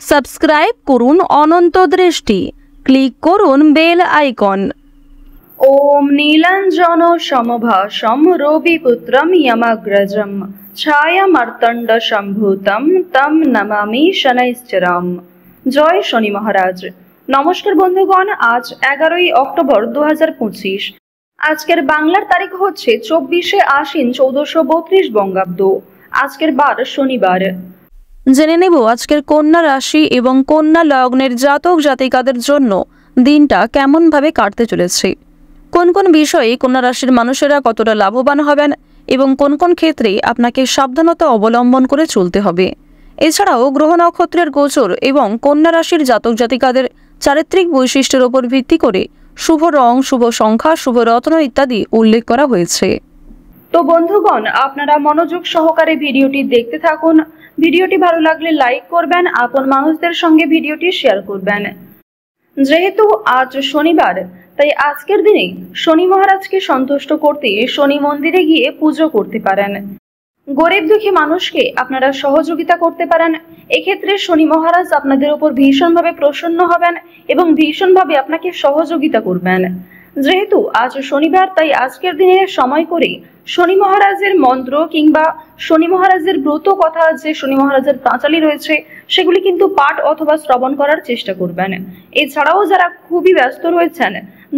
Subscribe করুন অনন্ত দৃষ্টি, click করুন বেল আইকন। ওম নীলাঞ্জন সমভাসম রবিপুত্রম যমাগ্রজম ছায়ামার্তণ্ড সম্ভূতম তম নমামি শনৈশ্চরম। জয় শনি মহারাজ। নমস্কার বন্ধুগণ, আজ 11ই অক্টোবর 2025। আজকের বাংলার তারিখ হচ্ছে 24শে আশ্বিন 1432 বঙ্গাব্দ। আজকের বার শনিবার। জেনে নেব আজকের কন্যা রাশি এবং কন্যা লগ্নের জাতক জাতিকাদের জন্য দিনটা কেমনভাবে কাটতে চলেছে, কোন কোন বিষয়ে কন্যা রাশির মানুষেরা কতটা লাভবান হবেন এবং কোন কোন ক্ষেত্রে আপনাকে সাবধানতা অবলম্বন করে চলতে হবে। এছাড়াও গ্রহ নক্ষত্রের গোচর এবং কন্যা রাশির জাতক জাতিকাদের চারিত্রিক বৈশিষ্ট্যের উপর ভিত্তি করে শুভ রং, শুভ সংখ্যা, শুভ রত্ন ইত্যাদি উল্লেখ করা হয়েছে। তো বন্ধুগণ, আপনারা মনোযোগ সহকারে ভিডিওটি দেখতে থাকুন। ভিডিওটি ভালো লাগলে লাইক করবেন, আপন মানুষদের সঙ্গে ভিডিওটি শেয়ার করবেন। যেহেতু আজ শনিবার, তাই আজকের দিনে শনি মহারাজকে সন্তুষ্ট করতে শনি মন্দিরে গিয়ে পুজো করতে পারেন। গরিব দুঃখী মানুষকে আপনারা সহযোগিতা করতে পারেন। এক্ষেত্রে শনি মহারাজ আপনাদের উপর ভীষণভাবে প্রসন্ন হবেন এবং ভীষণভাবে আপনাকে সহযোগিতা করবেন। যেহেতু আজ শনিবার, তাই আজকের দিনে সময় করে শনি মহারাজের মন্ত্র কিংবা শনি মহারাজের ব্রত কথা, যে শনি মহারাজের পাঁচালী রয়েছে, সেগুলি কিন্তু পাঠ অথবা শ্রবণ করার চেষ্টা করবেন। এছাড়াও যারা খুবই ব্যস্ত রয়েছেন,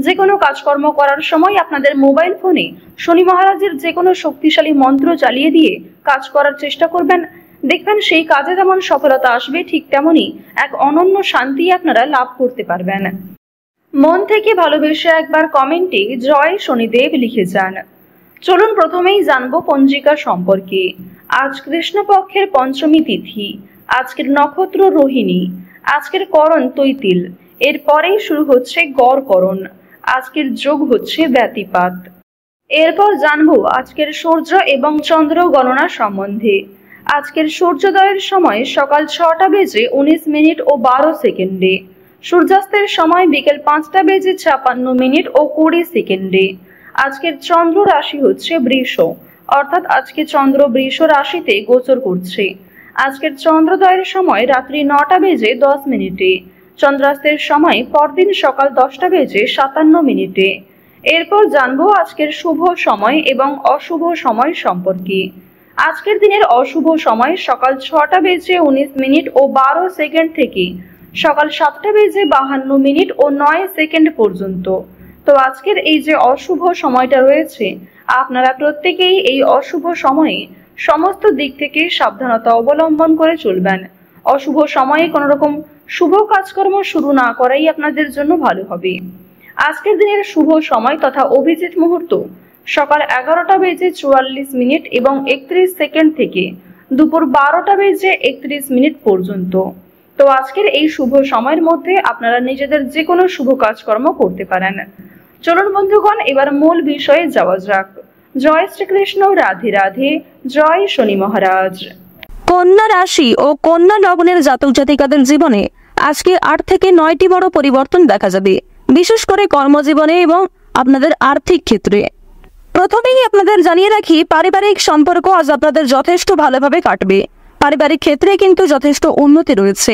যে কোনো কাজকর্ম করার সময় আপনাদের মোবাইল ফোনে শনি মহারাজের যে কোনো শক্তিশালী মন্ত্র চালিয়ে দিয়ে কাজ করার চেষ্টা করবেন। দেখবেন সেই কাজে যেমন সফলতা আসবে, ঠিক তেমনই এক অনন্য শান্তি আপনারা লাভ করতে পারবেন। মন থেকে ভালোবেসে একবার কমেন্টে জয় শনিদেব লিখে যান। চলুন প্রথমেই জানবো পঞ্জিকা সম্পর্কে। আজ কৃষ্ণপক্ষের পঞ্চমী তিথি, আজকের নক্ষত্র রোহিণী, আজকের করণ তৈতিল, এরপরেই শুরু হচ্ছে গড়করণ, আজকের যোগ হচ্ছে ব্যতিপাত। এরপর জানবো আজকের সূর্য এবং চন্দ্র গণনা সম্বন্ধে। আজকের সূর্যোদয়ের সময় সকাল 6টা বেজে 19 মিনিট ও 12 সেকেন্ডে, সূর্যাস্তের সময় বিকেল 5টা বেজে 56 মিনিট ও 20 সেকেন্ডে। আজকের চন্দ্র রাশি হচ্ছে বৃষ, অর্থাৎ আজকে চন্দ্র বৃষ রাশিতে গোচর করছে। আজকের চন্দ্রোদয়ের সময় রাত্রি 9টা বেজে 10 মিনিটে, চন্দ্রাস্তের সময় পরদিন সকাল 10টা বেজে 57 মিনিটে। এরপর জানবো আজকের শুভ সময় এবং অশুভ সময় সম্পর্কে। আজকের দিনের অশুভ সময় সকাল 6টা বেজে 19 মিনিট ও 12 সেকেন্ড থেকে সকাল 7টা বেজে 52 মিনিট ও 9 সেকেন্ড পর্যন্ত। তো আজকের এই যে অশুভ সময়টা রয়েছে, আপনারা প্রত্যেকেই এই অশুভ সময়ে সমস্ত দিক থেকে সাবধানতা অবলম্বন করে চলবেন। অশুভ সময়ে কোনো রকম শুভ কাজকর্ম শুরু না করাই আপনাদের জন্য ভালো হবে। আজকের দিনের শুভ সময় তথা অভিজিৎ মুহূর্ত সকাল 11টা বেজে 44 মিনিট এবং 31 সেকেন্ড থেকে দুপুর 12টা বেজে 31 মিনিট পর্যন্ত। তো আজকের এই শুভ সময়ের মধ্যে আপনারা নিজেদের যে কোনো শুভ কাজকর্ম করতে পারেন। চলুন বন্ধুগণ, এবার মূল বিষয়ে যাওয়া যাক। জয় শ্রীকৃষ্ণ, রাধে রাধে, জয় শনি মহারাজ। কন্যা রাশি ও কন্যা লগ্নের জাতক জাতিকাদের জীবনে আজকে 8 থেকে 9টি বড় পরিবর্তন দেখা যাবে, বিশেষ করে কর্মজীবনে এবং আপনাদের আর্থিক ক্ষেত্রে। প্রথমেই আপনাদের জানিয়ে রাখি, পারিবারিক সম্পর্ক আজ আপনাদের যথেষ্ট ভালোভাবে কাটবে। পারিবারিক ক্ষেত্রে কিন্তু যথেষ্ট উন্নতি রয়েছে,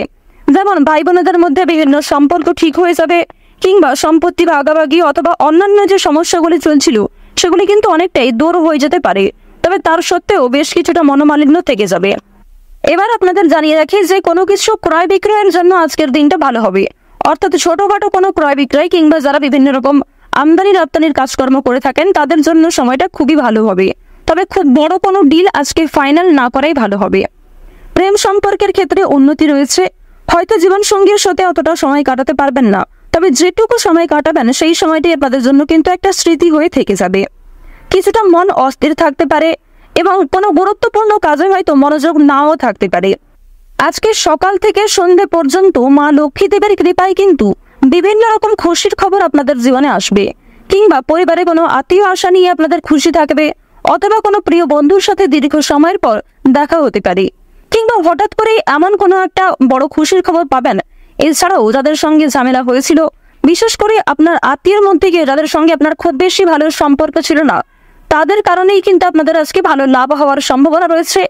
যেমন ভাই বোনেদের মধ্যে বিভিন্ন সম্পর্ক ঠিক হয়ে যাবে, কিংবা সম্পত্তি ভাগাভাগি অথবা অন্যান্য যে সমস্যাগুলি চলছিল সেগুলি কিন্তু অনেকটাই দূর হয়ে যেতে পারে। তবে তার সত্ত্বেও বেশ কিছুটা মনোমালিন্য থেকে যাবে। এবার আপনাদের জানিয়ে রাখি যে কোনো কিছু ক্রয় বিক্রয়ের জন্য আজকের দিনটা ভালো হবে, অর্থাৎ ছোটখাটো কোনো ক্রয় বিক্রয় কিংবা যারা বিভিন্ন রকম আমদানি রপ্তানির কাজকর্ম করে থাকেন তাদের জন্য সময়টা খুবই ভালো হবে। তবে খুব বড় কোনো ডিল আজকে ফাইনাল না করাই ভালো হবে। প্রেম সম্পর্কের ক্ষেত্রে উন্নতি রয়েছে। হয়তো জীবনসঙ্গীর সাথে অতটা সময় কাটাতে পারবেন না, তবে যেটুকু সময় কাটাবেন সেই সময়টি আপনাদের জন্য কিন্তু একটা স্মৃতি হয়ে থেকে যাবে। কিছুটা মন অস্থির থাকতে পারে এবং কোনো গুরুত্বপূর্ণ কাজে হয়তো মনোযোগ নাও থাকতে পারে। আজকে সকাল থেকে সন্ধ্যে পর্যন্ত মা লক্ষ্মী দেবের কৃপায় কিন্তু বিভিন্ন রকম খুশির খবর আপনাদের জীবনে আসবে, কিংবা পরিবারে কোনো আত্মীয় আশা নিয়ে আপনাদের খুশি থাকবে, অথবা কোনো প্রিয় বন্ধুর সাথে দীর্ঘ সময়ের পর দেখা হতে পারে, কিংবা হঠাৎ করে এমন কোনো একটা বড় খুশির খবর পাবেন। এছাড়াও যাদের সঙ্গে ঝামেলা হয়েছিল, বিশেষ করে আপনার আত্মীয়ের মধ্যে গিয়ে যাদের সঙ্গে আপনার খুব বেশি ভালো সম্পর্ক ছিল না, তাদের কারণেই কিন্তু আপনাদের আজকে ভালো লাভ হওয়ার সম্ভাবনা রয়েছে।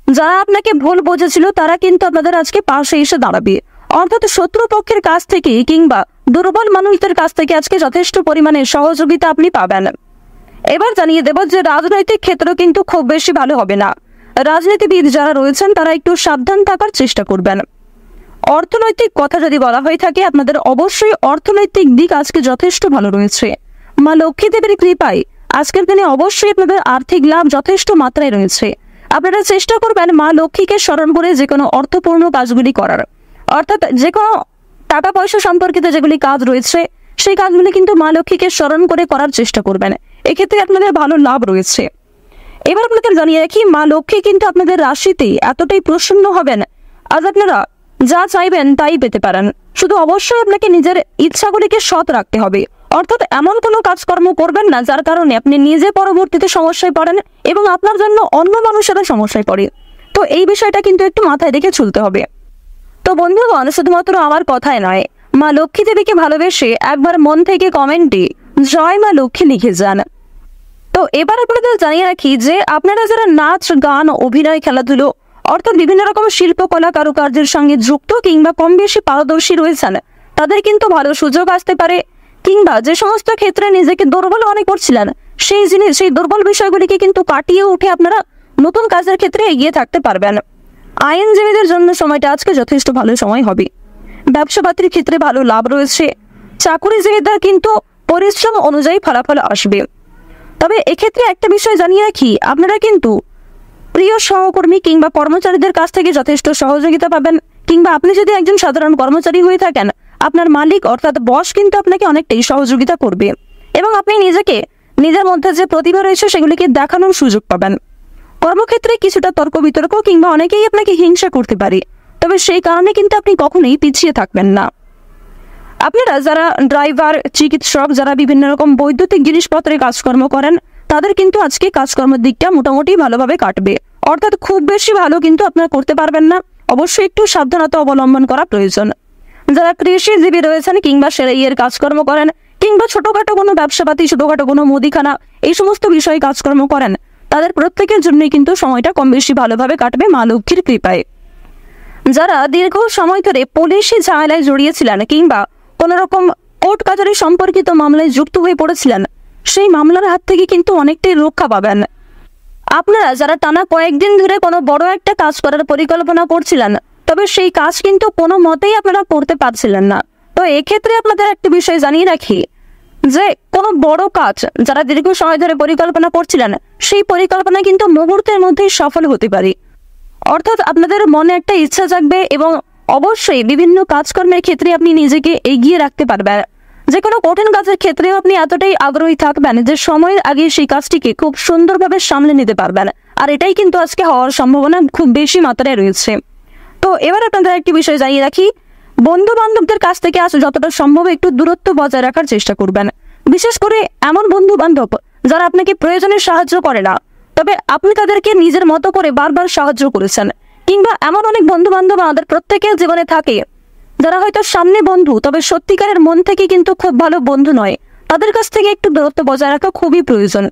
যারা আপনাকে ভুল বুঝেছিল তারা কিন্তু আপনাদের আজকে পাশে এসে দাঁড়াবে। অর্থাৎ শত্রুপক্ষের কাছ থেকে কিংবা দুর্বল মানুষদের কাছ থেকে আজকে যথেষ্ট পরিমাণে সহযোগিতা আপনি পাবেন। এবার জানিয়ে দেব যে রাজনৈতিক ক্ষেত্র কিন্তু খুব বেশি ভালো হবে না। রাজনীতিবিদ যারা রয়েছেন তারা একটু সাবধান থাকার চেষ্টা করবেন। অর্থনৈতিক কথা যদি বলা হয়ে থাকে, আপনাদের অবশ্যই অর্থনৈতিক দিক আজকে যথেষ্ট ভালো রয়েছে। মা লক্ষ্মী দেবীর কৃপায় আজকের দিনে অবশ্যই আপনাদের আর্থিক লাভ যথেষ্ট মাত্রায় রয়েছে। আপনারা চেষ্টা করবেন মা লক্ষ্মীকে স্মরণ করে যে কোনো অর্থপূর্ণ কাজগুলি করার, অর্থাৎ যে কোনো টাকা পয়সা সম্পর্কিত যেগুলি কাজ রয়েছে সেই কাজগুলি কিন্তু মা লক্ষ্মীকে স্মরণ করে করার চেষ্টা করবেন। এক্ষেত্রে আপনাদের ভালো লাভ রয়েছে। এবার আপনাদের জানিয়ে রাখি, মা লক্ষ্মী কিন্তু আপনাদের রাশিতে এতটাই প্রসন্ন হবেন, আজ আপনারা যা চাইবেন তাই পেতে পারেন। শুধু অবশ্যই আপনাকে নিজের ইচ্ছাগুলিকে সৎ রাখতে হবে, অর্থাৎ এমন কোনো কাজকর্ম করবেন না যার কারণে আপনি নিজে পরবর্তীতে সমস্যায় পড়েন এবং আপনার জন্য অন্য মানুষেরা সমস্যায় পড়ে। তো এই বিষয়টা কিন্তু একটু মাথায় রেখে চলতে হবে। তো বন্ধুগণ, শুধুমাত্র আমার কথায় নয়, মা লক্ষ্মী দেবীকে ভালোবেসে একবার মন থেকে কমেন্টে জয় মা লক্ষ্মী লিখে যান। তো এবার আপনাদের জানিয়ে রাখি যে আপনারা যারা নাচ, গান, অভিনয়, খেলাধুলো অর্থাৎ বিভিন্ন রকম শিল্পকলা কারুকার্যের সঙ্গে যুক্ত কিংবা কম বেশি পারদর্শী রয়েছেন, তাদের কিন্তু ভালো সুযোগ আসতে পারে। কিংবা যে সমস্ত ক্ষেত্রে নিজেকে দুর্বল মনে করছিলেন সেই দুর্বল বিষয়গুলিকে কিন্তু কাটিয়ে উঠে আপনারা নতুন কাজের ক্ষেত্রে এগিয়ে থাকতে পারবেন। আইনজীবীদের জন্য সময়টা আজকে যথেষ্ট ভালো সময় হবে। ব্যবসাপাতির ক্ষেত্রে ভালো লাভ রয়েছে। চাকুরিজীবীদের কিন্তু পরিশ্রম অনুযায়ী ফলাফল আসবে। তবে এক্ষেত্রে একটা বিষয় জানিয়ে রাখি, আপনারা কিন্তু প্রিয় সহকর্মী কিংবা কর্মচারীদের কাছ থেকে যথেষ্ট সহযোগিতা পাবেন। কিংবা আপনি যদি একজন সাধারণ কর্মচারী হয়ে থাকেন, আপনার মালিক অর্থাৎ বস কিন্তু আপনাকে অনেকটাই সহযোগিতা করবে এবং আপনি নিজের মধ্যে যে প্রতিভা রয়েছে সেগুলিকে দেখানোর সুযোগ পাবেন। কর্মক্ষেত্রে কিছুটা তর্ক বিতর্ক কিংবা অনেকেই আপনাকে হিংসা করতে পারে, তবে সেই কারণে কিন্তু আপনি কখনোই পিছিয়ে থাকবেন না। আপনারা যারা ড্রাইভার, চিকিৎসক, যারা বিভিন্ন রকম বৈদ্যুতিক জিনিসপত্রে কাজকর্ম করেন, তাদের কিন্তু আজকে কাজকর্মের দিকটা মোটামুটি ভালোভাবে কাটবে। অর্থাৎ খুব বেশি ভালো কিন্তু আপনারা করতে পারবেন না, অবশ্যই একটু সাবধানতা অবলম্বন করা প্রয়োজন। যারা কৃষিজীবী রয়েছেন কিংবা সেলাইয়ের কাজকর্ম করেন কিংবা ছোটখাটো কোনো ব্যবসাপাতি, ছোটখাটো কোনো মুদিখানা, এই সমস্ত বিষয়ে কাজকর্ম করেন, তাদের প্রত্যেকের জন্যই কিন্তু সময়টা কম বেশি ভালোভাবে কাটবে মা লক্ষ্মীর কৃপায়। যারা দীর্ঘ সময় ধরে পুলিশি ঝামেলায় জড়িয়েছিলেন কিংবা কোনো রকম কোর্ট কাচারি সম্পর্কিত মামলায় যুক্ত হয়ে পড়েছিলেন, সেই মামলার হাত থেকে কিন্তু অনেকটাই রক্ষা পাবেন। আপনারা যারা টানা কয়েকদিন ধরে কোনো বড় একটা কাজ করার পরিকল্পনা করছিলেন, তবে সেই কাজ কিন্তু কোনো মতেই আপনারা করতে পারছিলেন না, তো এক্ষেত্রে আপনাদের একটা বিষয় জানিয়ে রাখি যে কোনো বড় কাজ যারা দীর্ঘ সময় ধরে পরিকল্পনা করছিলেন, সেই পরিকল্পনা কিন্তু মুহূর্তের মধ্যেই সফল হতে পারে। অর্থাৎ আপনাদের মনে একটা ইচ্ছা জাগবে এবং অবশ্যই বিভিন্ন কাজকর্মের ক্ষেত্রে আপনি নিজেকে এগিয়ে রাখতে পারবেন। যে কোনো কঠিন কাজের ক্ষেত্রেও আপনি এতটাই আগ্রহী থাকবেন যে সময়ের আগে সেই কাজটিকে খুব সুন্দরভাবে সামলে নিতে পারবেন, আর এটাই কিন্তু আজকে হওয়ার সম্ভাবনা খুব বেশি মাত্রায় রয়েছে। তো এবার আপনাদের একটি বিষয় জানিয়ে রাখি, বন্ধু বান্ধবদের কাছ থেকে আজ যতটা সম্ভব একটু দূরত্ব বজায় রাখার চেষ্টা করবেন। বিশেষ করে এমন বন্ধু বান্ধব যারা আপনাকে প্রয়োজনে সাহায্য করে না, তবে আপনি তাদেরকে নিজের মতো করে বারবার সাহায্য করেছেন। কিংবা এমন অনেক বন্ধু বান্ধব আমাদের প্রত্যেকের জীবনে থাকে যারা হয়তো সামনে বন্ধু, তবে সত্যিকারের মন থেকে কিন্তু খুব ভালো বন্ধু নয়। তাদের কাছ থেকে একটু দূরত্ব বজায় রাখা খুবই প্রয়োজন,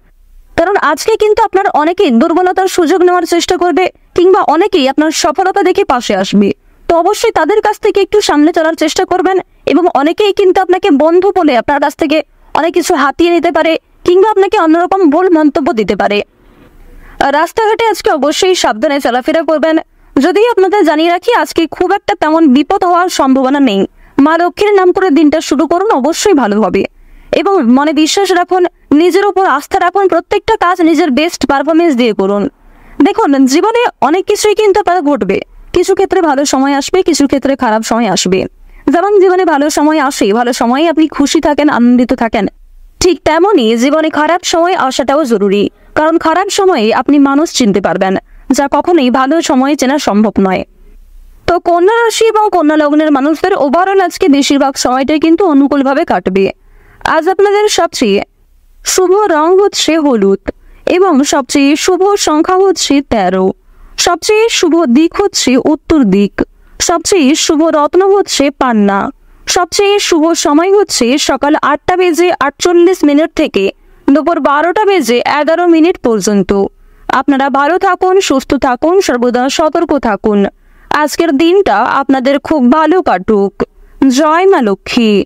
কারণ আজকে কিন্তু আপনার অনেকেই দুর্বলতার সুযোগ নেওয়ার চেষ্টা করবে কিংবা অনেকেই আপনার সফলতা দেখে পাশে আসবে। তো অবশ্যই তাদের কাছ থেকে একটু সামনে চলার চেষ্টা করবেন এবং অনেকেই কিন্তু আপনাকে বন্ধু বলে আপনার কাছ থেকে অনেক কিছু হাতিয়ে নিতে পারে কিংবা আপনাকে অন্যরকম ভুল মন্তব্য দিতে পারে। রাস্তাঘাটে আজকে অবশ্যই সাবধানে চলাফেরা করবেন। যদি আপনাদের জানিয়ে রাখি, আজকে খুব একটা তেমন বিপদ হওয়ার সম্ভাবনা নেই। মা লক্ষ্মীর নাম করে দিনটা শুরু করুন, অবশ্যই ভালো হবে এবং মনে বিশ্বাস রাখুন, নিজের উপর আস্থা রাখুন, প্রত্যেকটা কাজ নিজের বেস্ট পারফরমেন্স দিয়ে করুন। দেখুন, জীবনে অনেক কিছুই কিন্তু আপনার ঘটবে। কিছু ক্ষেত্রে ভালো সময় আসবে, কিছু ক্ষেত্রে খারাপ সময় আসবে। যেমন জীবনে ভালো সময় আসে, ভালো সময়ে আপনি খুশি থাকেন, আনন্দিত থাকেন, ঠিক তেমনই জীবনে খারাপ সময় আসাটাও জরুরি, কারণ খারাপ সময়ে আপনি মানুষ চিনতে পারবেন, যা কখনোই ভালো সময়ে চেনা সম্ভব নয়। তো কন্যা রাশি এবং কন্যা লগ্নের মানুষদের ওভারঅল আজকে বেশিরভাগ সময়টাই কিন্তু অনুকূলভাবে কাটবে। আজ আপনাদের সবচেয়ে শুভ রং হচ্ছে হলুদ এবং সবচেয়ে শুভ সংখ্যা হচ্ছে 13। সবচেয়ে শুভ দিক হচ্ছে উত্তর দিক। সবচেয়ে শুভ রত্ন হচ্ছে পান্না। সবচেয়ে শুভ সময় হচ্ছে সকাল 8টা বেজে 48 মিনিট থেকে দুপুর 12টা বেজে 11 মিনিট পর্যন্ত। আপনারা ভালো থাকুন, সুস্থ থাকুন, সর্বদা সতর্ক থাকুন। আজকের দিনটা আপনাদের খুব ভালো কাটুক। জয় মা লক্ষ্মী।